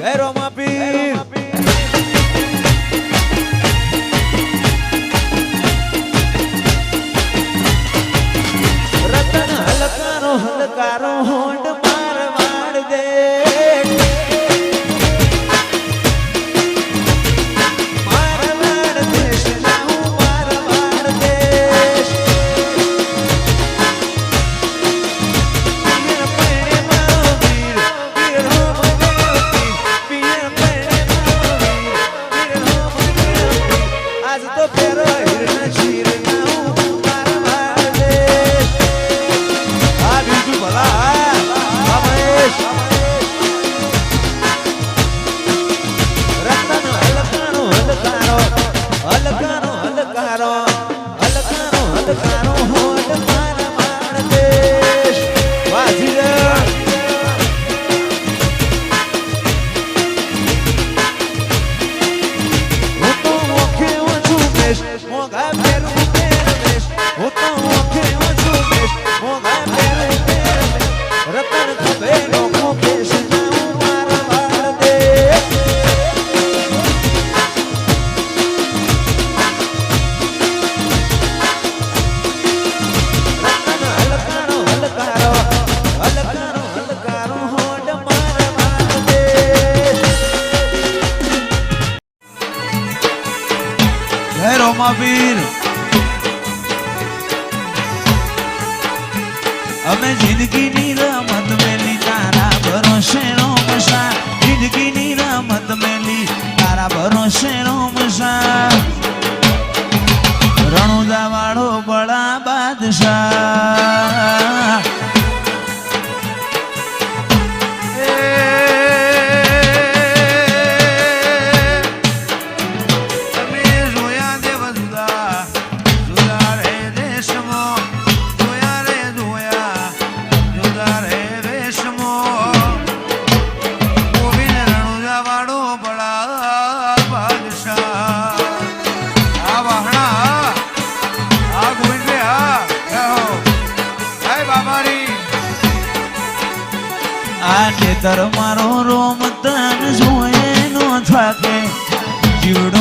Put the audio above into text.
ઘેરોમાં પીર રતન હલકારો હલકારો હોંડ માર માર દે માર માર દેશ ના હું માર માર દેશ પીર પેણે મારો વીર પીર હો મગેલો પીર પેણે મારો વીર પીર હો મગેલો આજ તો ફેરો હિરણ શીર ના હું માર માર દેશ આ બીજું ભલા મહેશ રતન હલકારો હલકારો હલકારો હલકારો હલકારો હલકારો હોડ માર માર દેશ વાજી રે હું તો ઓખે ઓછું બેસ મોગા ફેરું ફેરવેશ હું તો ઓખે ઓછું બેસ મોગા ફેરું ફેરવેશ રતન ખભે નોખો કેસ ના હું માર માર દેશ રતન હલકારો હલકારો હલકારો હલકારો હોડ માર માર દેશ ઘેરોમાં વીર અમે જિંદગીની રમત મેલી તારા ભરોસે રોમશા જિંદગીની રમત મેલી તારા ભરોસે રોમશા રણુદા વાળો બળા બાદશાહ તમે જોયા દેવ જુદા જુદા રે દેશમો જોયા રે જોયા જુદા રે દેશમો ગોવિંદ રણુજા વાળો બળા બાદશાહ આ વાહણા આ ગોવિંદ રે હા કહો હાય બાબારી આ નેતર મારો રોમ તન જોયે નો થાકે જીવડો